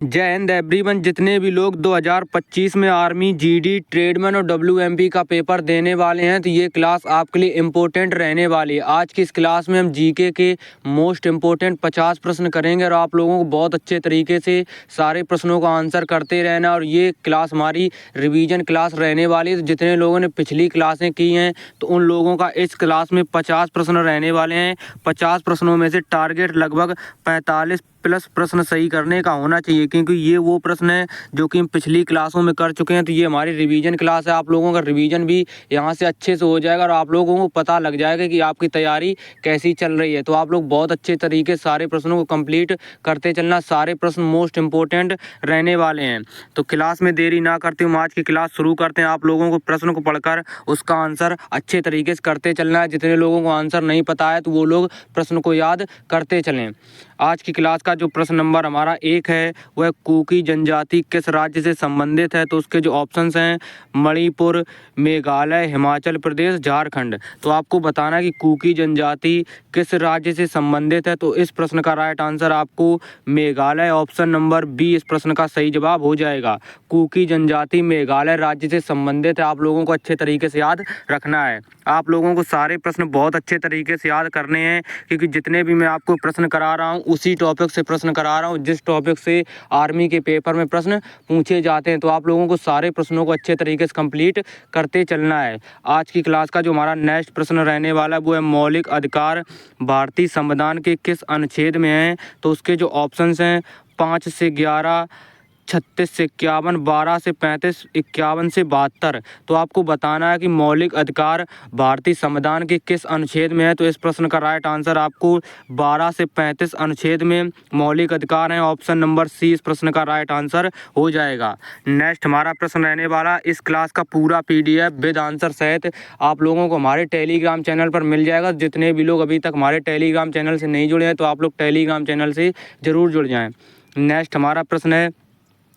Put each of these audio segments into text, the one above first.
जय हिंद एवरीवन। जितने भी लोग 2025 में आर्मी, जीडी, ट्रेडमैन और डब्ल्यूएमपी का पेपर देने वाले हैं तो ये क्लास आपके लिए इम्पोर्टेंट रहने वाली है। आज की इस क्लास में हम जीके के मोस्ट इम्पोर्टेंट 50 प्रश्न करेंगे और आप लोगों को बहुत अच्छे तरीके से सारे प्रश्नों का आंसर करते रहना। और ये क्लास हमारी रिवीजन क्लास रहने वाली है। तो जितने लोगों ने पिछली क्लासें की हैं तो उन लोगों का इस क्लास में 50 प्रश्न रहने वाले हैं। 50 प्रश्नों में से टारगेट लगभग 45 प्लस प्रश्न सही करने का होना चाहिए, क्योंकि ये वो प्रश्न है जो कि हम पिछली क्लासों में कर चुके हैं। तो ये हमारी रिवीजन क्लास है। आप लोगों का रिवीजन भी यहाँ से अच्छे से हो जाएगा और आप लोगों को पता लग जाएगा कि आपकी तैयारी कैसी चल रही है। तो आप लोग बहुत अच्छे तरीके से सारे प्रश्नों को कंप्लीट करते चलना। सारे प्रश्न मोस्ट इंपॉर्टेंट रहने वाले हैं। तो क्लास में देरी ना करते हुए आज की क्लास शुरू करते हैं। आप लोगों को प्रश्न को पढ़कर उसका आंसर अच्छे तरीके से करते चलना है। जितने लोगों को आंसर नहीं पता है तो वो लोग प्रश्न को याद करते चलें। आज की क्लास का जो प्रश्न नंबर हमारा 1 है वह कुकी जनजाति किस राज्य से संबंधित है। तो उसके जो ऑप्शंस हैं मणिपुर, मेघालय, हिमाचल प्रदेश, झारखंड। तो आपको बताना है कि कुकी जनजाति किस राज्य से संबंधित है। तो इस प्रश्न का राइट आंसर आपको मेघालय, ऑप्शन नंबर बी इस प्रश्न का सही जवाब हो जाएगा। कुकी जनजाति मेघालय राज्य से संबंधित है। आप लोगों को अच्छे तरीके से याद रखना है। आप लोगों को सारे प्रश्न बहुत अच्छे तरीके से याद करने हैं, क्योंकि जितने भी मैं आपको प्रश्न करा रहा हूँ उसी टॉपिक से प्रश्न करा रहा हूँ जिस टॉपिक से आर्मी के पेपर में प्रश्न पूछे जाते हैं। तो आप लोगों को सारे प्रश्नों को अच्छे तरीके से कंप्लीट करते चलना है। आज की क्लास का जो हमारा नेक्स्ट प्रश्न रहने वाला है वो है मौलिक अधिकार भारतीय संविधान के किस अनुच्छेद में है। तो उसके जो ऑप्शंस हैं 5 से 11, 36 से 51, 12 से 35, 51 से 72। तो आपको बताना है कि मौलिक अधिकार भारतीय संविधान के किस अनुच्छेद में है। तो इस प्रश्न का राइट आंसर आपको 12 से 35 अनुच्छेद में मौलिक अधिकार हैं। ऑप्शन नंबर सी इस प्रश्न का राइट आंसर हो जाएगा। नेक्स्ट हमारा प्रश्न रहने वाला, इस क्लास का पूरा PDF विद आंसर सहित आप लोगों को हमारे टेलीग्राम चैनल पर मिल जाएगा। जितने भी लोग अभी तक हमारे टेलीग्राम चैनल से नहीं जुड़े हैं तो आप लोग टेलीग्राम चैनल से ज़रूर जुड़ जाएँ। नेक्स्ट हमारा प्रश्न है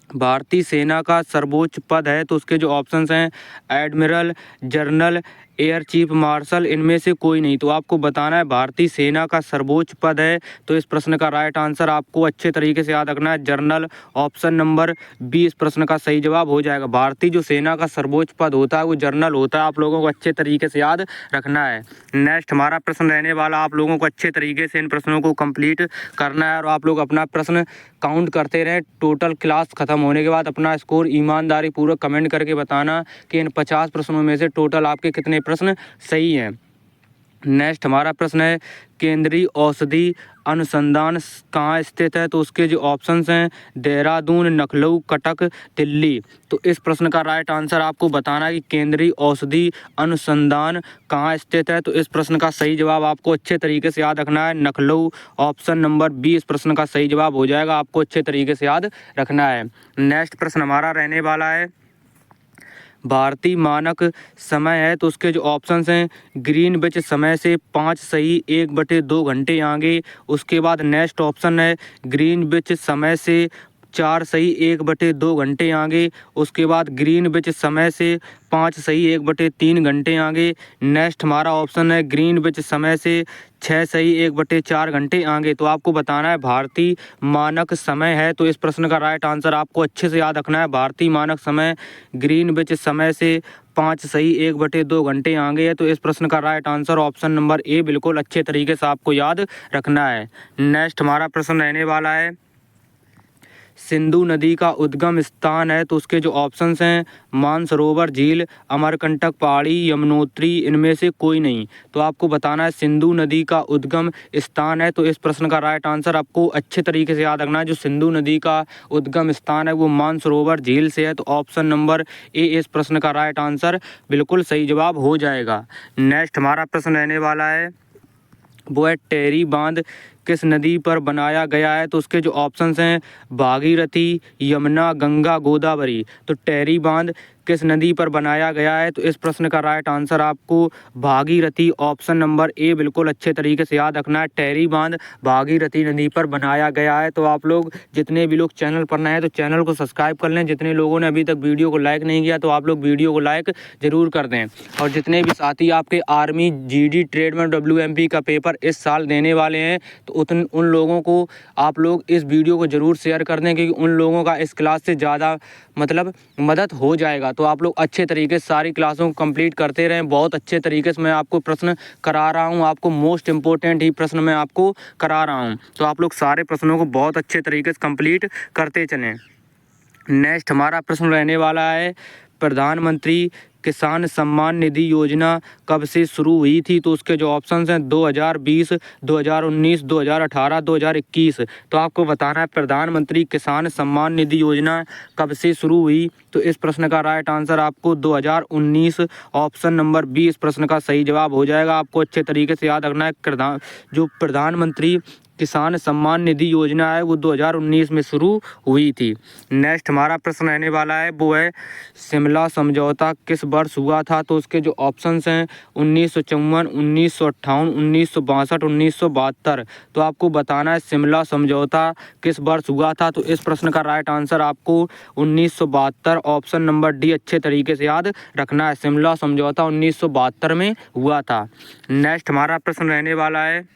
भारतीय सेना का सर्वोच्च पद है। तो उसके जो ऑप्शंस हैं admiral, general, air chief marshal, इनमें से कोई नहीं। तो आपको बताना है भारतीय सेना का सर्वोच्च पद है। तो इस प्रश्न का राइट आंसर आपको अच्छे तरीके से याद रखना है जनरल, ऑप्शन नंबर बी इस प्रश्न का सही जवाब हो जाएगा। भारतीय जो सेना का सर्वोच्च पद होता है वो जनरल होता है। आप लोगों को अच्छे तरीके से याद रखना है। नेक्स्ट हमारा प्रश्न रहने वाला, आप लोगों को अच्छे तरीके से इन प्रश्नों को कंप्लीट करना है और आप लोग अपना प्रश्न काउंट करते रहें। टोटल क्लास खत्म होने के बाद अपना स्कोर ईमानदारी पूर्वक कमेंट करके बताना कि इन 50 प्रश्नों में से टोटल आपके कितने प्रश्न सही हैं। नेक्स्ट हमारा प्रश्न है केंद्रीय औषधि अनुसंधान कहाँ स्थित है। तो उसके जो ऑप्शंस हैं देहरादून, लखनऊ, कटक, दिल्ली। तो इस प्रश्न का राइट आंसर आपको बताना है कि केंद्रीय औषधि अनुसंधान कहाँ स्थित है। तो इस प्रश्न का सही जवाब आपको अच्छे तरीके से याद रखना है लखनऊ, ऑप्शन नंबर बी इस प्रश्न का सही जवाब हो जाएगा। आपको अच्छे तरीके से याद रखना है। नेक्स्ट प्रश्न हमारा रहने वाला है भारतीय मानक समय है। तो उसके जो ऑप्शंस हैं ग्रीनविच समय से 5 सही 1/2 घंटे आगे। उसके बाद नेक्स्ट ऑप्शन है ग्रीनविच समय से 4 सही 1/2 घंटे आगे। उसके बाद ग्रीनविच समय से 5 सही 1/3 घंटे आगे। नेक्स्ट हमारा ऑप्शन है ग्रीनविच समय से 6 सही 1/4 घंटे आगे। तो आपको बताना है भारतीय मानक समय है। तो इस प्रश्न का राइट आंसर आपको अच्छे से याद रखना है। भारतीय मानक समय ग्रीनविच समय से 5 सही 1/2 घंटे आगे है। तो इस प्रश्न का right answer option number A बिल्कुल अच्छे तरीके से आपको याद रखना है। नेक्स्ट हमारा प्रश्न रहने वाला है सिंधु नदी का उद्गम स्थान है। तो उसके जो ऑप्शंस हैं मानसरोवर झील, अमरकंटक पहाड़ी, यमुनोत्री, इनमें से कोई नहीं। तो आपको बताना है सिंधु नदी का उद्गम स्थान है। तो इस प्रश्न का राइट आंसर आपको अच्छे तरीके से याद रखना है। जो सिंधु नदी का उद्गम स्थान है वो मानसरोवर झील से है। तो ऑप्शन नंबर ए इस प्रश्न का राइट आंसर बिल्कुल सही जवाब हो जाएगा। नेक्स्ट हमारा प्रश्न रहने वाला है वो है टेरी बांध किस नदी पर बनाया गया है। तो उसके जो ऑप्शंस हैं भागीरथी, यमुना, गंगा, गोदावरी। तो टेरी बांध किस नदी पर बनाया गया है? तो इस प्रश्न का राइट आंसर आपको भागीरथी, ऑप्शन नंबर ए बिल्कुल अच्छे तरीके से याद रखना है। टेहरी बांध भागीरथी नदी पर बनाया गया है। तो आप लोग जितने भी लोग चैनल पर नए हैं तो चैनल को सब्सक्राइब कर लें। जितने लोगों ने अभी तक वीडियो को लाइक नहीं किया तो आप लोग वीडियो को लाइक जरूर कर दें। और जितने भी साथी आपके आर्मी, जीडी, ट्रेडमैन, WMP का पेपर इस साल देने वाले हैं तो उन लोगों को आप लोग इस वीडियो को ज़रूर शेयर कर दें, क्योंकि उन लोगों का इस क्लास से ज़्यादा मतलब मदद हो जाएगा। तो आप लोग अच्छे तरीके से सारी क्लासों को कंप्लीट करते रहें। बहुत अच्छे तरीके से मैं आपको प्रश्न करा रहा हूँ, आपको मोस्ट इम्पोर्टेंट ही प्रश्न मैं आपको करा रहा हूँ। तो आप लोग सारे प्रश्नों को बहुत अच्छे तरीके से कंप्लीट करते चलें। नेक्स्ट हमारा प्रश्न रहने वाला है, प्रधानमंत्री किसान सम्मान निधि योजना कब से शुरू हुई थी? तो उसके जो ऑप्शंस हैं 2020, 2019, 2018, 2021। तो आपको बताना है प्रधानमंत्री किसान सम्मान निधि योजना कब से शुरू हुई? तो इस प्रश्न का राइट आंसर आपको 2019, ऑप्शन नंबर बी इस प्रश्न का सही जवाब हो जाएगा। आपको अच्छे तरीके से याद रखना है जो प्रधानमंत्री किसान सम्मान निधि योजना है वो 2019 में शुरू हुई थी। नेक्स्ट हमारा प्रश्न रहने वाला है वो है शिमला समझौता किस वर्ष हुआ था? तो उसके जो ऑप्शंस हैं 1954, 1958, 1962, 1972। तो आपको बताना है शिमला समझौता किस वर्ष हुआ था? तो इस प्रश्न का राइट आंसर आपको 1972, ऑप्शन नंबर डी अच्छे तरीके से याद रखना है। शिमला समझौता 1972 में हुआ था। नेक्स्ट हमारा प्रश्न रहने वाला है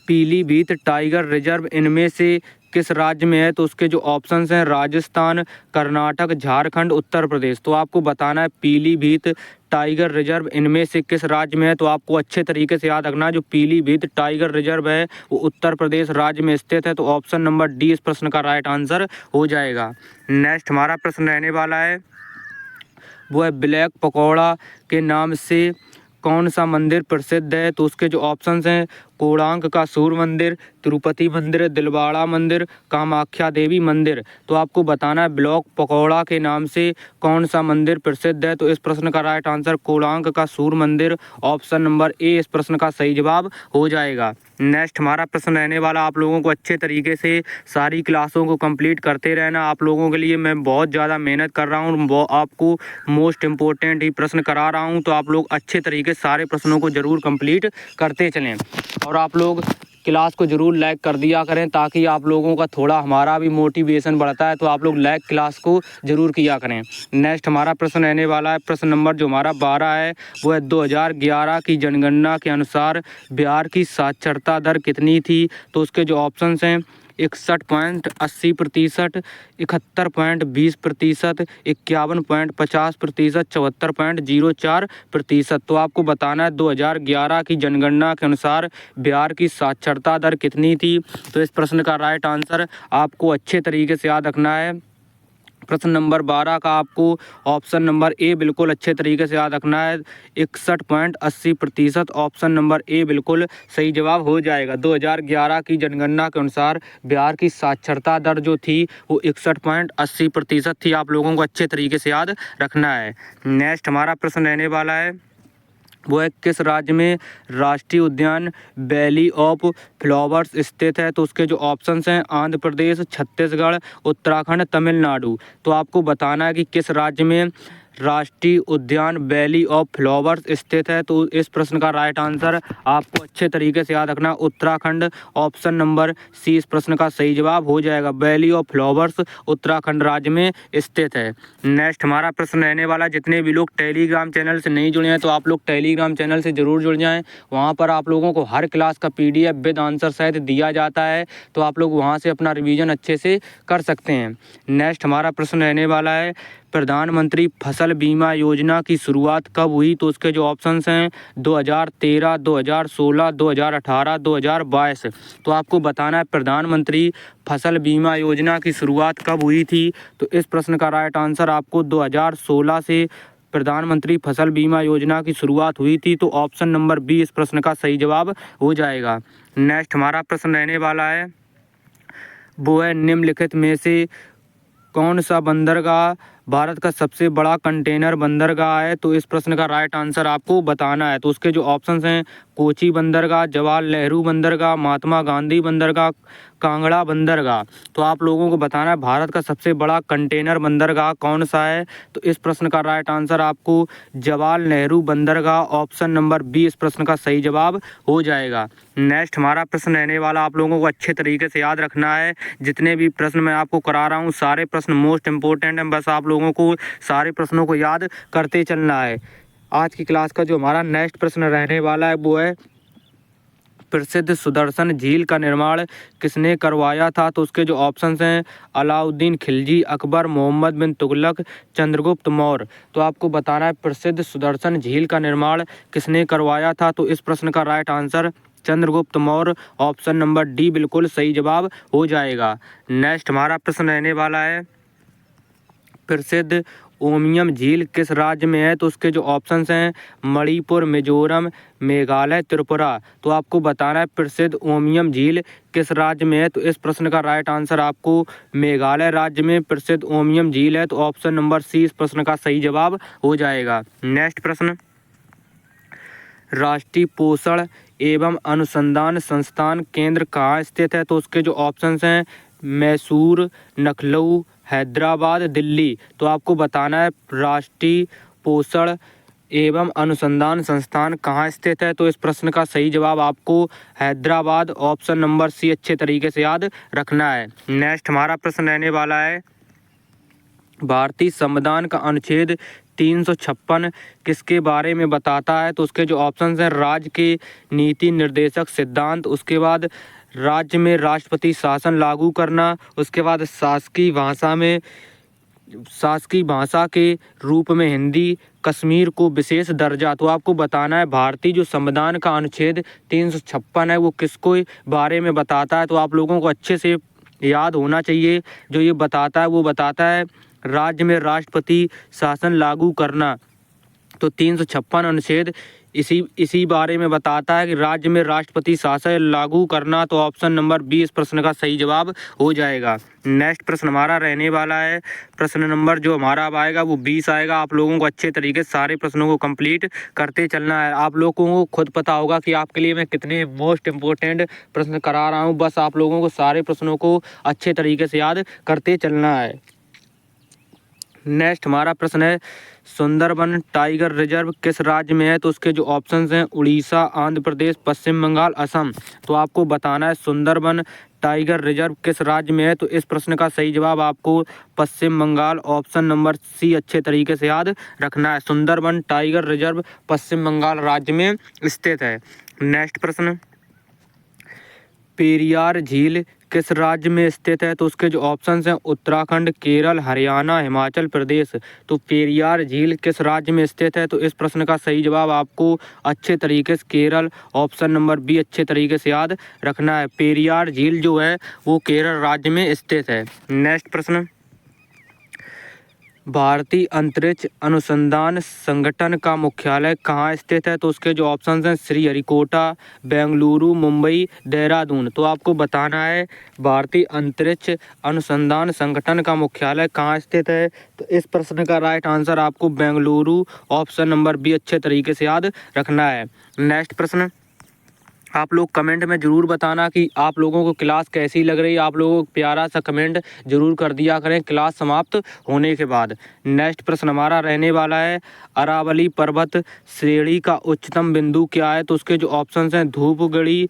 पीलीभीत टाइगर रिजर्व इनमें से किस राज्य में है? तो उसके जो ऑप्शंस हैं राजस्थान, कर्नाटक, झारखंड, उत्तर प्रदेश। तो आपको बताना है पीलीभीत टाइगर रिजर्व इनमें से किस राज्य में है? तो आपको अच्छे तरीके से याद रखना है जो पीलीभीत टाइगर रिजर्व है वो उत्तर प्रदेश राज्य में स्थित है। तो ऑप्शन नंबर डी इस प्रश्न का राइट आंसर हो जाएगा। नेक्स्ट हमारा प्रश्न रहने वाला है वो है ब्लैक पकौड़ा के नाम से कौन सा मंदिर प्रसिद्ध है? तो उसके जो ऑप्शंस हैं कोणार्क का सूर्य मंदिर, तिरुपति मंदिर, दिलवाड़ा मंदिर, कामाख्या देवी मंदिर। तो आपको बताना है ब्लैक पकौड़ा के नाम से कौन सा मंदिर प्रसिद्ध है? तो इस प्रश्न का राइट आंसर कोणार्क का सूर्य मंदिर, ऑप्शन नंबर ए इस प्रश्न का सही जवाब हो जाएगा। नेक्स्ट हमारा प्रश्न रहने वाला आप लोगों को अच्छे तरीके से सारी क्लासों को कंप्लीट करते रहना। आप लोगों के लिए मैं बहुत ज़्यादा मेहनत कर रहा हूँ, वो आपको मोस्ट इम्पोर्टेंट ही प्रश्न करा रहा हूँ। तो आप लोग अच्छे तरीके से सारे प्रश्नों को ज़रूर कंप्लीट करते चलें और आप लोग क्लास को ज़रूर लाइक कर दिया करें ताकि आप लोगों का थोड़ा हमारा भी मोटिवेशन बढ़ता है। तो आप लोग लाइक क्लास को ज़रूर किया करें। नेक्स्ट हमारा प्रश्न रहने वाला है प्रश्न नंबर जो हमारा 12 है वो है 2011 की जनगणना के अनुसार बिहार की साक्षरता दर कितनी थी? तो उसके जो ऑप्शंस हैं 61.80%, 71.20%, 51.50%, 74.04%। तो आपको बताना है 2011 की जनगणना के अनुसार बिहार की साक्षरता दर कितनी थी? तो इस प्रश्न का राइट आंसर आपको अच्छे तरीके से याद रखना है। प्रश्न नंबर 12 का आपको ऑप्शन नंबर ए बिल्कुल अच्छे तरीके से याद रखना है 61.80%, ऑप्शन नंबर ए बिल्कुल सही जवाब हो जाएगा। 2011 की जनगणना के अनुसार बिहार की साक्षरता दर जो थी वो 61.80% थी। आप लोगों को अच्छे तरीके से याद रखना है। नेक्स्ट हमारा प्रश्न रहने वाला है वो है किस राज्य में राष्ट्रीय उद्यान वैली ऑफ फ्लावर्स स्थित है? तो उसके जो ऑप्शंस हैं आंध्र प्रदेश, छत्तीसगढ़, उत्तराखंड, तमिलनाडु। तो आपको बताना है कि किस राज्य में राष्ट्रीय उद्यान वैली ऑफ फ्लावर्स स्थित है। तो इस प्रश्न का राइट आंसर आपको अच्छे तरीके से याद रखना उत्तराखंड, ऑप्शन नंबर सी इस प्रश्न का सही जवाब हो जाएगा। वैली ऑफ फ्लावर्स उत्तराखंड राज्य में स्थित है। नेक्स्ट हमारा प्रश्न रहने वाला जितने भी लोग टेलीग्राम चैनल से नहीं जुड़े हैं तो आप लोग टेलीग्राम चैनल से ज़रूर जुड़ जाएं। वहाँ पर आप लोगों को हर क्लास का PDF विद आंसर सहित दिया जाता है। तो आप लोग वहाँ से अपना रिवीजन अच्छे से कर सकते हैं। नेक्स्ट हमारा प्रश्न रहने वाला है प्रधानमंत्री फसल बीमा योजना की शुरुआत कब हुई? तो उसके जो ऑप्शंस हैं 2013, 2016, 2018, 2022। तो आपको बताना है प्रधानमंत्री फसल बीमा योजना की शुरुआत कब हुई थी? तो इस प्रश्न का राइट आंसर आपको 2016 से प्रधानमंत्री फसल बीमा योजना की शुरुआत हुई थी। तो ऑप्शन नंबर बी इस प्रश्न का सही जवाब हो जाएगा। नेक्स्ट हमारा प्रश्न रहने वाला है वो है निम्नलिखित में से कौन सा बंदरगाह भारत का सबसे बड़ा कंटेनर बंदरगाह है? तो इस प्रश्न का राइट आंसर आपको बताना है। तो उसके जो ऑप्शंस हैं, कोची बंदरगाह, जवाहरलाल नेहरू बंदरगाह, महात्मा गांधी बंदरगाह, कांगड़ा बंदरगाह। तो आप लोगों को बताना है भारत का सबसे बड़ा कंटेनर बंदरगाह कौन सा है? तो इस प्रश्न का राइट आंसर आपको जवाहरलाल नेहरू बंदरगाह, ऑप्शन नंबर बी इस प्रश्न का सही जवाब हो जाएगा। नेक्स्ट हमारा प्रश्न रहने वाला, आप लोगों को अच्छे तरीके से याद रखना है। जितने भी प्रश्न मैं आपको करा रहा हूँ सारे प्रश्न मोस्ट इंपॉर्टेंट हैं, बस आप लोगों को सारे प्रश्नों को याद करते चलना है। आज की क्लास का जो हमारा नेक्स्ट प्रश्न रहने वाला है वो है, प्रसिद्ध सुदर्शन झील का निर्माण किसने करवाया था? तो उसके जो ऑप्शंस हैं, अलाउद्दीन खिलजी, अकबर, मोहम्मद बिन तुगलक, चंद्रगुप्त मौर्य। तो आपको बताना है प्रसिद्ध सुदर्शन झील का निर्माण किसने करवाया था? तो इस प्रश्न का right answer Chandragupta Maurya, option number D बिल्कुल सही जवाब हो जाएगा। नेक्स्ट हमारा प्रश्न रहने वाला है, प्रसिद्ध उमियम झील किस राज्य में है? तो उसके जो ऑप्शंस हैं, मणिपुर, मिजोरम, मेघालय, त्रिपुरा। तो आपको बताना है प्रसिद्ध उमियम झील किस राज्य में है? तो इस प्रश्न का राइट आंसर आपको मेघालय राज्य में प्रसिद्ध उमियम झील है। तो ऑप्शन नंबर सी इस प्रश्न का सही जवाब हो जाएगा। नेक्स्ट प्रश्न, राष्ट्रीय पोषण एवं अनुसंधान संस्थान केंद्र कहाँ स्थित है? तो उसके जो ऑप्शंस हैं, मैसूर, लखनऊ, हैदराबाद, दिल्ली। तो आपको बताना है राष्ट्रीय पोषण एवं अनुसंधान संस्थान कहाँ स्थित है? तो इस प्रश्न का सही जवाब आपको हैदराबाद, ऑप्शन नंबर सी अच्छे तरीके से याद रखना है। नेक्स्ट हमारा प्रश्न रहने वाला है, भारतीय संविधान का अनुच्छेद 356 किसके बारे में बताता है? तो उसके जो ऑप्शंस हैं, राज्य के नीति निर्देशक सिद्धांत, उसके बाद राज्य में राष्ट्रपति शासन लागू करना, उसके बाद शासकीय भाषा के रूप में हिंदी, कश्मीर को विशेष दर्जा। तो आपको बताना है भारतीय जो संविधान का अनुच्छेद 356 है वो किसको बारे में बताता है? तो आप लोगों को अच्छे से याद होना चाहिए। जो ये बताता है वो बताता है राज्य में राष्ट्रपति शासन लागू करना। तो 356 अनुच्छेद इसी बारे में बताता है कि राज्य में राष्ट्रपति शासन लागू करना। तो ऑप्शन नंबर बी इस प्रश्न का सही जवाब हो जाएगा। नेक्स्ट प्रश्न हमारा रहने वाला है, प्रश्न नंबर जो हमारा अब आएगा वो 20 आएगा। आप लोगों को अच्छे तरीके से सारे प्रश्नों को कंप्लीट करते चलना है। आप लोगों को खुद पता होगा कि आपके लिए मैं कितने मोस्ट इंपॉर्टेंट प्रश्न करा रहा हूँ, बस आप लोगों को सारे प्रश्नों को अच्छे तरीके से याद करते चलना है। नेक्स्ट हमारा प्रश्न है, सुंदरबन टाइगर रिजर्व किस राज्य में है? तो उसके जो ऑप्शंस हैं, उड़ीसा, आंध्र प्रदेश, पश्चिम बंगाल, असम। तो आपको बताना है सुंदरबन टाइगर रिजर्व किस राज्य में है? तो इस प्रश्न का सही जवाब आपको पश्चिम बंगाल, ऑप्शन नंबर सी अच्छे तरीके से याद रखना है। सुंदरबन टाइगर रिजर्व पश्चिम बंगाल राज्य में स्थित है। नेक्स्ट प्रश्न, पेरियार झील किस राज्य में स्थित है? तो उसके जो ऑप्शंस हैं, उत्तराखंड, केरल, हरियाणा, हिमाचल प्रदेश। तो पेरियार झील किस राज्य में स्थित है? तो इस प्रश्न का सही जवाब आपको अच्छे तरीके से केरल, ऑप्शन नंबर बी अच्छे तरीके से याद रखना है। पेरियार झील जो है वो केरल राज्य में स्थित है। नेक्स्ट प्रश्न, भारतीय अंतरिक्ष अनुसंधान संगठन का मुख्यालय कहाँ स्थित है? तो उसके जो ऑप्शंस हैं, श्रीहरिकोटा, बेंगलुरु, मुंबई, देहरादून। तो आपको बताना है भारतीय अंतरिक्ष अनुसंधान संगठन का मुख्यालय कहाँ स्थित है? तो इस प्रश्न का राइट आंसर आपको बेंगलुरु, ऑप्शन नंबर बी अच्छे तरीके से याद रखना है। नेक्स्ट प्रश्न, आप लोग कमेंट में ज़रूर बताना कि आप लोगों को क्लास कैसी लग रही है। आप लोगों को प्यारा सा कमेंट ज़रूर कर दिया करें क्लास समाप्त होने के बाद। नेक्स्ट प्रश्न हमारा रहने वाला है, अरावली पर्वत श्रेणी का उच्चतम बिंदु क्या है? तो उसके जो ऑप्शंस हैं, धूपगढ़ी,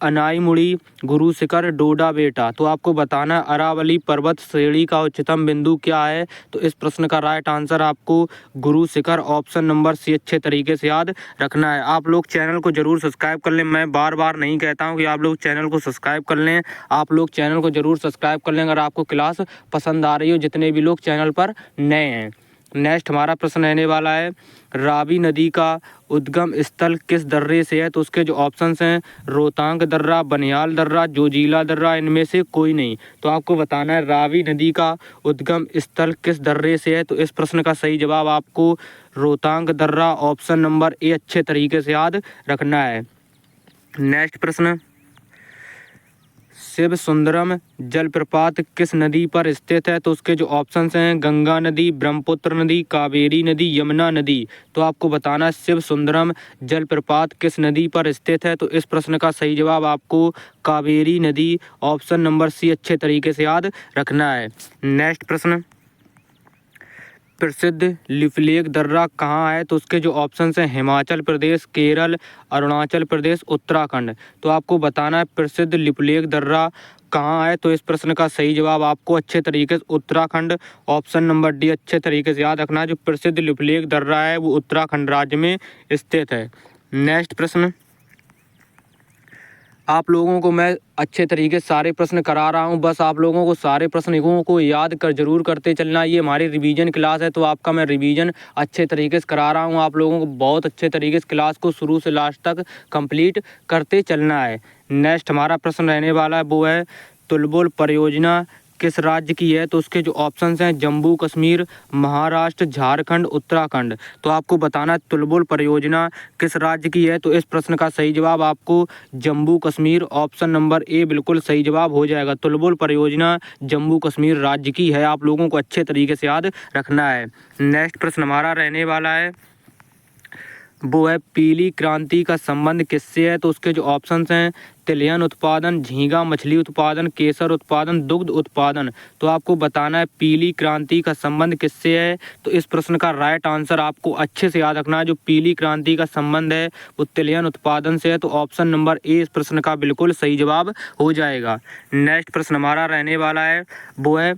अनाईमुड़ी, गुरु शिखर, डोडा बेटा। तो आपको बताना है अरावली पर्वत श्रेणी का उच्चतम बिंदु क्या है? तो इस प्रश्न का राइट आंसर आपको गुरु शिखर, ऑप्शन नंबर सी अच्छे तरीके से याद रखना है। आप लोग चैनल को जरूर सब्सक्राइब कर लें। मैं बार बार नहीं कहता हूं कि आप लोग चैनल को सब्सक्राइब कर लें, आप लोग चैनल को जरूर सब्सक्राइब कर लें अगर आपको क्लास पसंद आ रही हो, जितने भी लोग चैनल पर नए हैं। नेक्स्ट हमारा प्रश्न रहने वाला है, रावी नदी का उद्गम स्थल किस दर्रे से है? तो उसके जो ऑप्शंस हैं, रोहतांग दर्रा, बनिहाल दर्रा, जोजिला दर्रा, इनमें से कोई नहीं। तो आपको बताना है रावी नदी का उद्गम स्थल किस दर्रे से है? तो इस प्रश्न का सही जवाब आपको रोहतांग दर्रा, ऑप्शन नंबर ए अच्छे तरीके से याद रखना है। नेक्स्ट प्रश्न, शिव सुंदरम जलप्रपात किस नदी पर स्थित है? तो उसके जो ऑप्शंस हैं गंगा नदी, ब्रह्मपुत्र नदी, कावेरी नदी, यमुना नदी। तो आपको बताना है शिव सुंदरम जलप्रपात किस नदी पर स्थित है? तो इस प्रश्न का सही जवाब आपको कावेरी नदी, ऑप्शन नंबर सी अच्छे तरीके से याद रखना है। नेक्स्ट प्रश्न, प्रसिद्ध लिपलेख दर्रा कहाँ है? तो उसके जो ऑप्शंस हैं हिमाचल प्रदेश, केरल, अरुणाचल प्रदेश, उत्तराखंड। तो आपको बताना है प्रसिद्ध लिपलेख दर्रा कहाँ है? तो इस प्रश्न का सही जवाब आपको अच्छे तरीके से उत्तराखंड, ऑप्शन नंबर डी अच्छे तरीके से याद रखना है। जो प्रसिद्ध लिपलेख दर्रा है वो उत्तराखंड राज्य में स्थित है। नेक्स्ट प्रश्न, आप लोगों को मैं अच्छे तरीके से सारे प्रश्न करा रहा हूं, बस आप लोगों को सारे प्रश्नों को याद कर जरूर करते चलना। ये हमारी रिवीजन क्लास है तो आपका मैं रिवीजन अच्छे तरीके से करा रहा हूं। आप लोगों को बहुत अच्छे तरीके से क्लास को शुरू से लास्ट तक कंप्लीट करते चलना है। नेक्स्ट हमारा प्रश्न रहने वाला है वो है तुलबुल परियोजना किस राज्य की है? तो उसके जो ऑप्शंस हैं जम्मू कश्मीर, महाराष्ट्र, झारखंड, उत्तराखंड। तो आपको बताना है तुलबुल परियोजना किस राज्य की है? तो इस प्रश्न का सही जवाब आपको Jammu Kashmir, option number A बिल्कुल सही जवाब हो जाएगा। तुलबुल परियोजना जम्मू कश्मीर राज्य की है, आप लोगों को अच्छे तरीके से याद रखना है। नेक्स्ट प्रश्न हमारा रहने वाला है वो है पीली क्रांति का संबंध किससे है? तो उसके जो ऑप्शंस हैं तिलहन उत्पादन, झींगा मछली उत्पादन, केसर उत्पादन, दुग्ध उत्पादन। तो आपको बताना है पीली क्रांति का संबंध किससे है? तो इस प्रश्न का राइट आंसर आपको अच्छे से याद रखना है। जो पीली क्रांति का संबंध है वो तिलहन उत्पादन से है, तो ऑप्शन नंबर ए इस प्रश्न का बिल्कुल सही जवाब हो जाएगा। नेक्स्ट प्रश्न हमारा रहने वाला है वो है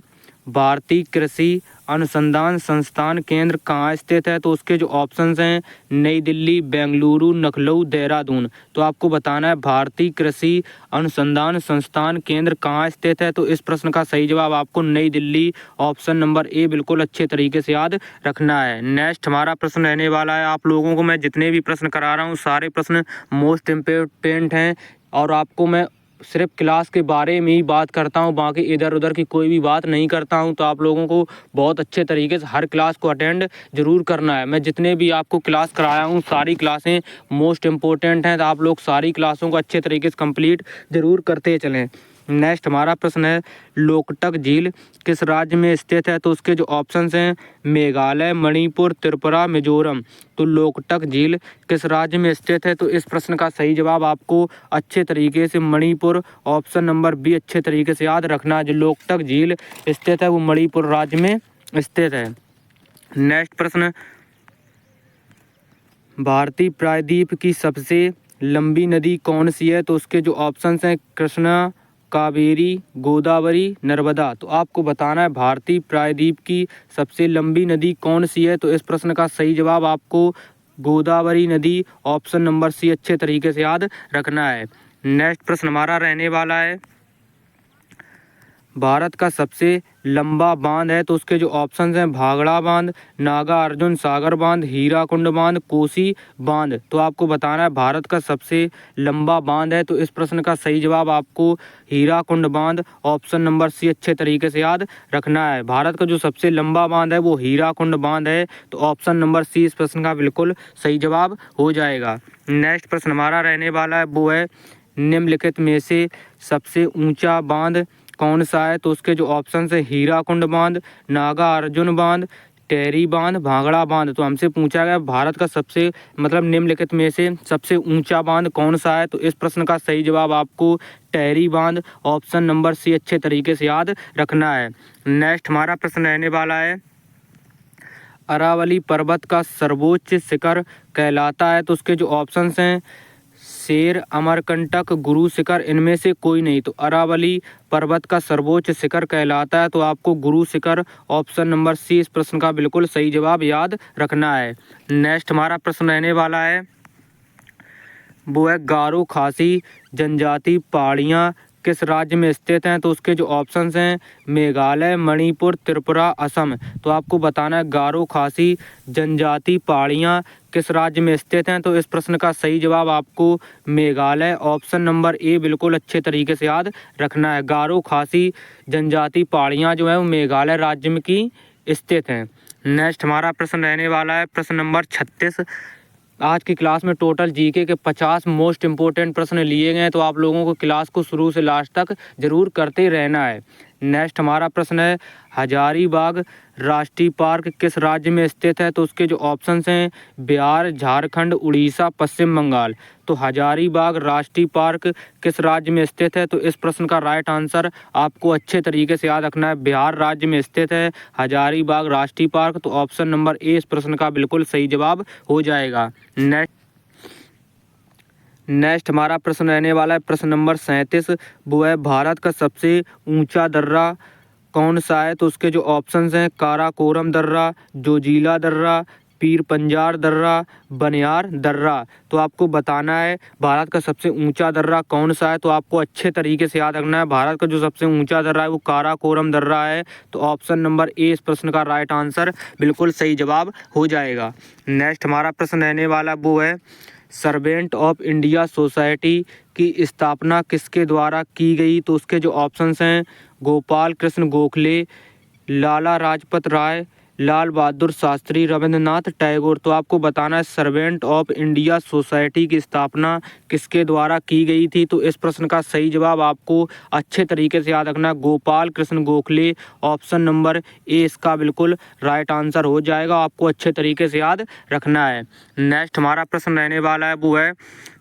भारतीय कृषि अनुसंधान संस्थान केंद्र कहाँ स्थित है? तो उसके जो ऑप्शंस हैं नई दिल्ली, बेंगलुरु, लखनऊ, देहरादून। तो आपको बताना है भारतीय कृषि अनुसंधान संस्थान केंद्र कहाँ स्थित है? तो इस प्रश्न का सही जवाब आपको नई दिल्ली, ऑप्शन नंबर ए बिल्कुल अच्छे तरीके से याद रखना है। नेक्स्ट हमारा प्रश्न रहने वाला है, आप लोगों को मैं जितने भी प्रश्न करा रहा हूँ सारे प्रश्न मोस्ट इम्पोर्टेंट हैं और आपको मैं सिर्फ क्लास के बारे में ही बात करता हूँ, बाकी इधर उधर की कोई भी बात नहीं करता हूँ। तो आप लोगों को बहुत अच्छे तरीके से हर क्लास को अटेंड जरूर करना है। मैं जितने भी आपको क्लास कराया हूँ सारी क्लासें मोस्ट इम्पोर्टेंट हैं, तो आप लोग सारी क्लासों को अच्छे तरीके से कंप्लीट जरूर करते चलें। नेक्स्ट हमारा प्रश्न है लोकटक झील किस राज्य में स्थित है? तो उसके जो ऑप्शंस हैं मेघालय, मणिपुर, त्रिपुरा, मिजोरम। तो लोकटक झील किस राज्य में स्थित है? तो इस प्रश्न का सही जवाब आपको अच्छे तरीके से मणिपुर, ऑप्शन नंबर बी अच्छे तरीके से याद रखना। जो लोकटक झील स्थित है वो मणिपुर राज्य में स्थित है। नेक्स्ट प्रश्न, भारतीय प्रायद्वीप की सबसे लंबी नदी कौन सी है? तो उसके जो ऑप्शंस हैं कृष्णा, कावेरी, गोदावरी, नर्मदा। तो आपको बताना है भारतीय प्रायद्वीप की सबसे लंबी नदी कौन सी है? तो इस प्रश्न का सही जवाब आपको गोदावरी नदी, ऑप्शन नंबर सी अच्छे तरीके से याद रखना है। नेक्स्ट प्रश्न हमारा रहने वाला है भारत का सबसे लंबा बांध है? तो उसके जो ऑप्शंस हैं भाखड़ा बांध, नागार्जुन सागर बांध, हीराकुंड बांध, कोसी बांध। तो आपको बताना है भारत का सबसे लंबा बांध है, तो इस प्रश्न का सही जवाब आपको हीराकुंड बांध, ऑप्शन नंबर सी अच्छे तरीके से याद रखना है। भारत का जो सबसे लंबा बांध है वो हीराकुंड बांध है, तो ऑप्शन नंबर सी इस प्रश्न का बिल्कुल सही जवाब हो जाएगा। नेक्स्ट प्रश्न हमारा रहने वाला है वो है निम्नलिखित में से सबसे ऊंचा बांध कौन सा है? तो उसके जो ऑप्शन है हीराकुंड बांध, नागार्जुन बांध, टेहरी बांध, भाखड़ा बांध। तो हमसे पूछा गया भारत का सबसे निम्नलिखित में से सबसे ऊंचा बांध कौन सा है? तो इस प्रश्न का सही जवाब आपको टेहरी बांध, ऑप्शन नंबर सी अच्छे तरीके से याद रखना है। नेक्स्ट हमारा प्रश्न रहने वाला है अरावली पर्वत का सर्वोच्च शिखर कहलाता है? तो उसके जो ऑप्शंस हैं शेर, अमरकंटक, गुरु शिखर, इनमें से कोई नहीं। तो अरावली पर्वत का सर्वोच्च शिखर कहलाता है, तो आपको गुरु शिखर, ऑप्शन नंबर सी इस प्रश्न का बिल्कुल सही जवाब याद रखना है। नेक्स्ट हमारा प्रश्न रहने वाला है वो है गारो खासी जनजाति पहाड़ियाँ किस राज्य में स्थित हैं? तो उसके जो ऑप्शंस हैं मेघालय, मणिपुर, त्रिपुरा, असम। तो आपको बताना है गारो खासी जनजाति पहाड़ियाँ किस राज्य में स्थित हैं? तो इस प्रश्न का सही जवाब आपको मेघालय, ऑप्शन नंबर ए बिल्कुल अच्छे तरीके से याद रखना है। गारो खासी जनजाति पहाड़ियाँ जो है वो मेघालय राज्य में की स्थित हैं। नेक्स्ट हमारा प्रश्न रहने वाला है प्रश्न नंबर 36 आज की क्लास में टोटल जीके के 50 मोस्ट इम्पोर्टेंट प्रश्न लिए गए हैं, तो आप लोगों को क्लास को शुरू से लास्ट तक जरूर करते रहना है। नेक्स्ट हमारा प्रश्न है, हजारीबाग राष्ट्रीय पार्क किस राज्य में स्थित है? तो उसके जो ऑप्शंस हैं बिहार, झारखंड, उड़ीसा, पश्चिम बंगाल। तो हजारीबाग राष्ट्रीय पार्क किस राज्य में स्थित है? तो इस प्रश्न का राइट आंसर आपको अच्छे तरीके से याद रखना है, बिहार राज्य में स्थित है हजारीबाग राष्ट्रीय पार्क। तो ऑप्शन नंबर ए इस प्रश्न का बिल्कुल सही जवाब हो जाएगा। नेक्स्ट हमारा प्रश्न रहने वाला है प्रश्न नंबर 37, वो है भारत का सबसे ऊंचा दर्रा कौन सा है? तो उसके जो ऑप्शंस हैं काराकोरम दर्रा, जोजिला दर्रा, पीर पंजार दर्रा, बनियार दर्रा। तो आपको बताना है भारत का सबसे ऊंचा दर्रा कौन सा है। तो आपको अच्छे तरीके से याद रखना है, भारत का जो सबसे ऊंचा दर्रा है वो काराकोरम दर्रा है। तो ऑप्शन नंबर ए इस प्रश्न का राइट आंसर बिल्कुल सही जवाब हो जाएगा। नेक्स्ट हमारा प्रश्न रहने वाला वो है, सर्वेंट ऑफ इंडिया सोसाइटी की स्थापना किसके द्वारा की गई? तो उसके जो ऑप्शंस हैं गोपाल कृष्ण गोखले, लाला लाजपत राय, लाल बहादुर शास्त्री, रविंद्रनाथ टैगोर। तो आपको बताना है सर्वेंट ऑफ इंडिया सोसाइटी की स्थापना किसके द्वारा की गई थी। तो इस प्रश्न का सही जवाब आपको अच्छे तरीके से याद रखना है, Gopal Krishna Gokhale. Option number A इसका बिल्कुल राइट आंसर हो जाएगा, आपको अच्छे तरीके से याद रखना है। नेक्स्ट हमारा प्रश्न रहने वाला है वो है,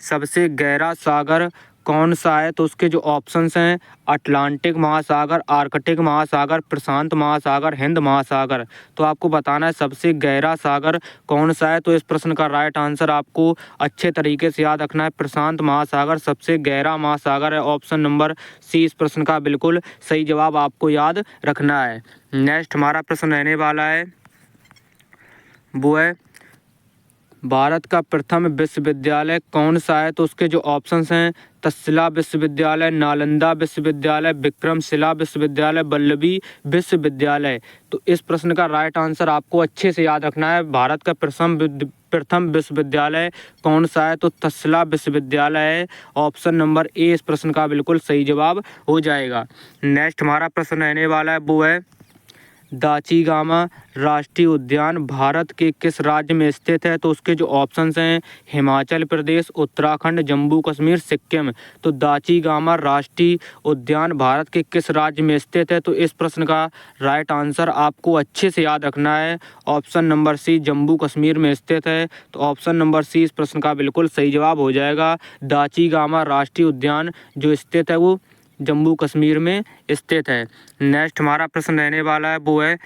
सबसे गहरा सागर कौन सा है? तो उसके जो ऑप्शंस हैं अटलांटिक महासागर, आर्कटिक महासागर, प्रशांत महासागर, हिंद महासागर। तो आपको बताना है सबसे गहरा सागर कौन सा है। तो इस प्रश्न का राइट आंसर आपको अच्छे तरीके से याद रखना है, प्रशांत महासागर सबसे गहरा महासागर है। ऑप्शन नंबर सी इस प्रश्न का बिल्कुल सही जवाब आपको याद रखना है। नेक्स्ट हमारा प्रश्न रहने वाला है वो है, भारत का प्रथम विश्वविद्यालय कौन सा है? तो उसके जो ऑप्शंस हैं तक्षशिला विश्वविद्यालय, नालंदा विश्वविद्यालय, विक्रमशिला विश्वविद्यालय, वल्लभी विश्वविद्यालय। तो इस प्रश्न का राइट आंसर आपको अच्छे से याद रखना है, भारत का प्रथम विश्वविद्यालय कौन सा है? तो तक्षशिला विश्वविद्यालय है। ऑप्शन नंबर ए इस प्रश्न का बिल्कुल सही जवाब हो जाएगा। नेक्स्ट हमारा प्रश्न रहने वाला है वो है, दाचीगामा राष्ट्रीय उद्यान भारत के किस राज्य में स्थित है? तो उसके जो ऑप्शंस हैं हिमाचल प्रदेश, उत्तराखंड, जम्मू कश्मीर, सिक्किम। तो दाचीगामा राष्ट्रीय उद्यान भारत के किस राज्य में स्थित है? तो इस प्रश्न का राइट आंसर आपको अच्छे से याद रखना है, option number C Jammu Kashmir में स्थित है। तो ऑप्शन नंबर सी इस प्रश्न का बिल्कुल सही जवाब हो जाएगा, दाचीगामा राष्ट्रीय उद्यान जो स्थित है वो जम्मू कश्मीर में स्थित है। नेक्स्ट हमारा प्रश्न रहने वाला है वो है,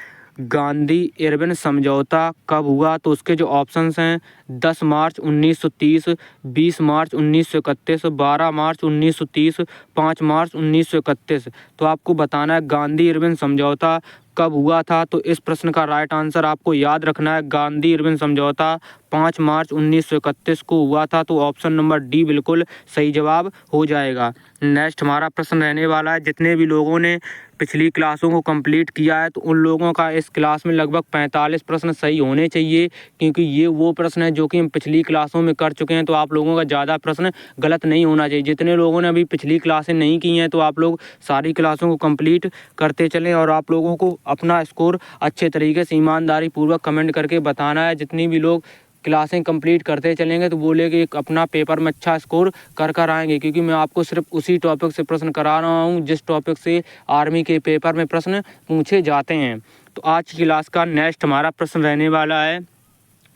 गांधी इरविन समझौता कब हुआ? तो उसके जो ऑप्शंस हैं 10 मार्च 1930, 20 मार्च 1931, 12 मार्च 1930, 5 मार्च 1931। तो आपको बताना है गांधी इरविन समझौता कब हुआ था। तो इस प्रश्न का राइट आंसर आपको याद रखना है, गांधी इरविन समझौता 5 मार्च 1931 को हुआ था। तो ऑप्शन नंबर डी बिल्कुल सही जवाब हो जाएगा। नेक्स्ट हमारा प्रश्न रहने वाला है, जितने भी लोगों ने पिछली क्लासों को कंप्लीट किया है तो उन लोगों का इस क्लास में लगभग 45 प्रश्न सही होने चाहिए, क्योंकि ये वो प्रश्न है जो कि हम पिछली क्लासों में कर चुके हैं। तो आप लोगों का ज़्यादा प्रश्न गलत नहीं होना चाहिए। जितने लोगों ने अभी पिछली क्लासें नहीं की हैं तो आप लोग सारी क्लासों को कंप्लीट करते चलें, और आप लोगों को अपना स्कोर अच्छे तरीके से ईमानदारी पूर्वक कमेंट करके बताना है। जितनी भी लोग क्लासें कंप्लीट करते चलेंगे तो बोले कि अपना पेपर में अच्छा स्कोर कर आएंगे, क्योंकि मैं आपको सिर्फ उसी टॉपिक से प्रश्न करा रहा हूँ जिस टॉपिक से आर्मी के पेपर में प्रश्न पूछे जाते हैं। तो आज की क्लास का नेक्स्ट हमारा प्रश्न रहने वाला है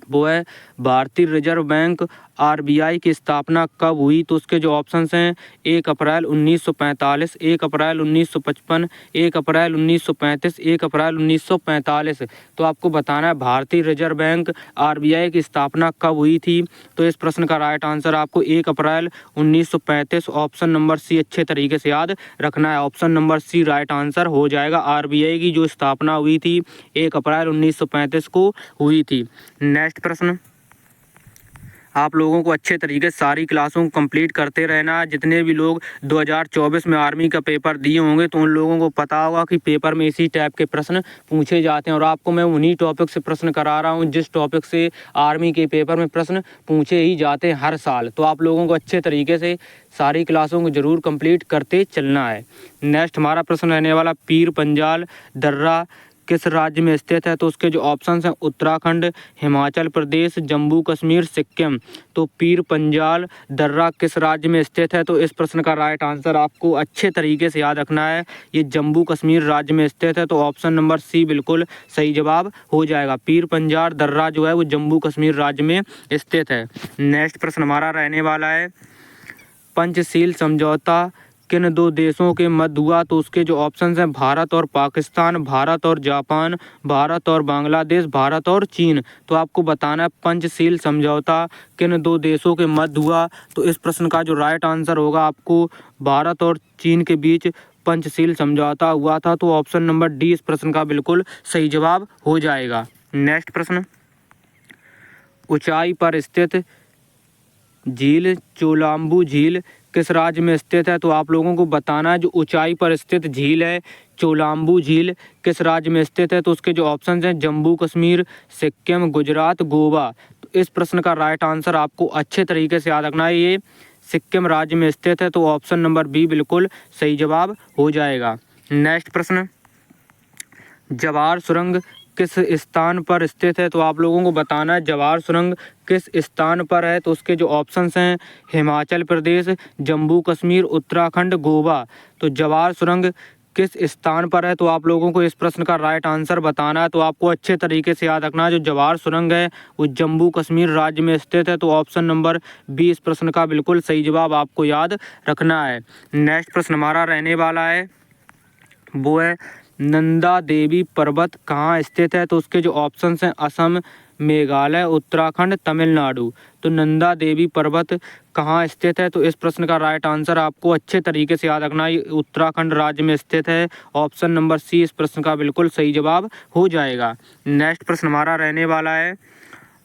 वो है, भारतीय रिजर्व बैंक आरबीआई की स्थापना कब हुई? तो उसके जो ऑप्शंस हैं 1 अप्रैल 1945, 1 अप्रैल 1955, 1 अप्रैल 1935, 1 अप्रैल 1945। तो आपको बताना है भारतीय रिजर्व बैंक आरबीआई की स्थापना कब हुई थी। तो इस प्रश्न का राइट आंसर आपको 1 अप्रैल 1935 ऑप्शन नंबर सी अच्छे तरीके से याद रखना है, option number C right answer हो जाएगा। आरबीआई की जो स्थापना हुई थी 1 अप्रैल 1935 को हुई थी। नेक्स्ट प्रश्न, आप लोगों को अच्छे तरीके से सारी क्लासों को कंप्लीट करते रहना। जितने भी लोग 2024 में आर्मी का पेपर दिए होंगे तो उन लोगों को पता होगा कि पेपर में इसी टाइप के प्रश्न पूछे जाते हैं, और आपको मैं उन्हीं टॉपिक से प्रश्न करा रहा हूं जिस टॉपिक से आर्मी के पेपर में प्रश्न पूछे ही जाते हैं हर साल। तो आप लोगों को अच्छे तरीके से सारी क्लासों को ज़रूर कंप्लीट करते चलना है। नेक्स्ट हमारा प्रश्न रहने वाला, पीर पंजाल दर्रा किस राज्य में स्थित है? तो उसके जो ऑप्शन हैं उत्तराखंड, हिमाचल प्रदेश, जम्मू कश्मीर, सिक्किम। तो पीर पंजाल दर्रा किस राज्य में स्थित है? तो इस प्रश्न का राइट आंसर आपको अच्छे तरीके से याद रखना है, ये जम्मू कश्मीर राज्य में स्थित है। तो ऑप्शन नंबर सी बिल्कुल सही जवाब हो जाएगा। पीर पंजाल दर्रा जो है वो जम्मू कश्मीर राज्य में स्थित है। नेक्स्ट प्रश्न हमारा रहने वाला है, पंचशील समझौता किन दो देशों के मध्य हुआ? तो उसके जो ऑप्शंस हैं भारत और पाकिस्तान, भारत और जापान, भारत और बांग्लादेश, भारत और चीन। तो आपको बताना है पंचशील समझौता किन दो देशों के मध्य हुआ? तो इस प्रश्न का जो राइट आंसर होगा आपको भारत और चीन के बीच पंचशील समझौता हुआ था। तो ऑप्शन नंबर डी इस प्रश्न का बिल्कुल सही जवाब हो जाएगा। नेक्स्ट प्रश्न, ऊंचाई पर स्थित झील चोलाम्बू झील किस राज्य में स्थित है? तो आप लोगों को बताना है जो ऊंचाई पर स्थित झील है चोलाम्बू झील किस राज्य में स्थित है? तो उसके जो ऑप्शंस हैं जम्मू कश्मीर, सिक्किम, गुजरात, गोवा। तो इस प्रश्न का राइट आंसर आपको अच्छे तरीके से याद रखना है, ये सिक्किम राज्य में स्थित है। तो ऑप्शन नंबर बी बिल्कुल सही जवाब हो जाएगा। नेक्स्ट प्रश्न, जवाहर सुरंग किस स्थान पर स्थित है? तो आप लोगों को बताना है जवाहर सुरंग किस स्थान पर है? तो उसके जो ऑप्शंस हैं हिमाचल प्रदेश, जम्मू कश्मीर, उत्तराखंड, गोवा। तो जवाहर सुरंग किस स्थान पर है? तो आप लोगों को इस प्रश्न का राइट आंसर बताना है। तो आपको अच्छे तरीके से याद रखना है जो जवाहर सुरंग है वो जम्मू कश्मीर राज्य में स्थित है। तो ऑप्शन नंबर बी इस प्रश्न का बिल्कुल सही जवाब आपको याद रखना है। नेक्स्ट प्रश्न हमारा रहने वाला है वो है नंदा देवी पर्वत कहाँ स्थित है? तो उसके जो ऑप्शंस हैं असम, मेघालय, उत्तराखंड, तमिलनाडु। तो नंदा देवी पर्वत कहाँ स्थित है? तो इस प्रश्न का राइट आंसर आपको अच्छे तरीके से याद रखना है, उत्तराखंड राज्य में स्थित है। ऑप्शन नंबर सी इस प्रश्न का बिल्कुल सही जवाब हो जाएगा। नेक्स्ट प्रश्न हमारा रहने वाला है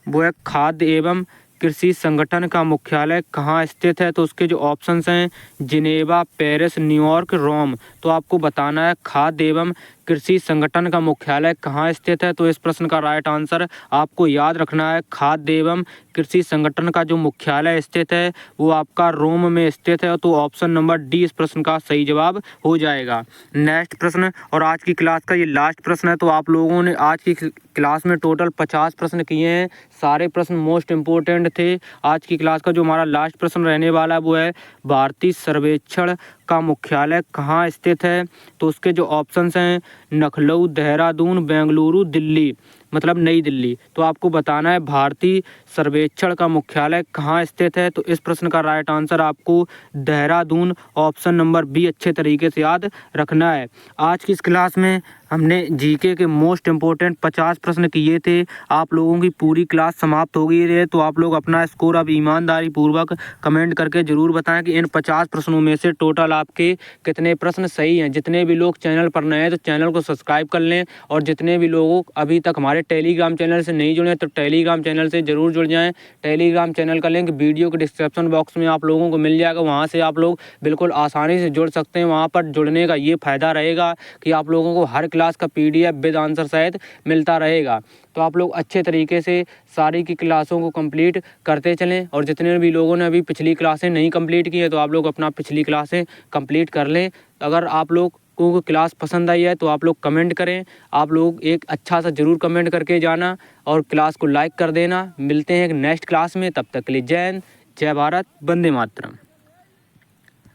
वो है खाद्य एवं कृषि संगठन का मुख्यालय कहाँ स्थित है? तो उसके जो ऑप्शंस हैं जिनेवा, पेरिस, न्यूयॉर्क, रोम। तो आपको बताना है खाद्य एवं कृषि संगठन का मुख्यालय कहाँ स्थित है? तो इस प्रश्न का राइट आंसर आपको याद रखना है, खाद्य एवं कृषि संगठन का जो मुख्यालय स्थित है वो आपका रोम में स्थित है। तो ऑप्शन नंबर डी इस प्रश्न का सही जवाब हो जाएगा। नेक्स्ट प्रश्न और आज की क्लास का ये लास्ट प्रश्न है। तो आप लोगों ने आज की क्लास में टोटल 50 प्रश्न किए हैं, सारे प्रश्न मोस्ट इम्पोर्टेंट थे। आज की क्लास का जो हमारा लास्ट प्रश्न रहने वाला है वो है भारतीय सर्वेक्षण का मुख्यालय कहाँ स्थित है? तो उसके जो ऑप्शंस हैं लखनऊ, देहरादून, बेंगलुरु, दिल्ली, मतलब नई दिल्ली। तो आपको बताना है भारतीय सर्वेक्षण का मुख्यालय कहाँ स्थित है? तो इस प्रश्न का राइट आंसर आपको देहरादून ऑप्शन नंबर बी अच्छे तरीके से याद रखना है। आज की इस क्लास में हमने जीके के मोस्ट इम्पोर्टेंट 50 प्रश्न किए थे। आप लोगों की पूरी क्लास समाप्त हो गई है। तो आप लोग अपना स्कोर अब ईमानदारी पूर्वक कमेंट करके ज़रूर बताएं कि इन 50 प्रश्नों में से टोटल आपके कितने प्रश्न सही हैं। जितने भी लोग चैनल पर नए हैं तो चैनल को सब्सक्राइब कर लें, और जितने भी लोगों अभी तक हमारे टेलीग्राम चैनल से नहीं जुड़े हैं तो टेलीग्राम चैनल से ज़रूर जुड़ जाएँ। टेलीग्राम चैनल का लिंक वीडियो के डिस्क्रिप्शन बॉक्स में आप लोगों को मिल जाएगा, वहाँ से आप लोग बिल्कुल आसानी से जुड़ सकते हैं। वहाँ पर जुड़ने का ये फ़ायदा रहेगा कि आप लोगों को हर क्लास का PDF विद आंसर सहित मिलता रहेगा। तो आप लोग अच्छे तरीके से सारी की क्लासों को कंप्लीट करते चलें, और जितने भी लोगों ने अभी पिछली क्लासें नहीं कंप्लीट की है तो आप लोग अपना पिछली क्लासें कंप्लीट कर लें। अगर आप लोग को क्लास पसंद आई है तो आप लोग कमेंट करें, आप लोग एक अच्छा सा ज़रूर कमेंट करके जाना और क्लास को लाइक कर देना। मिलते हैं एक नेक्स्ट क्लास में, तब तक के लिए जय हिंद, जय भारत, वंदे मातरम।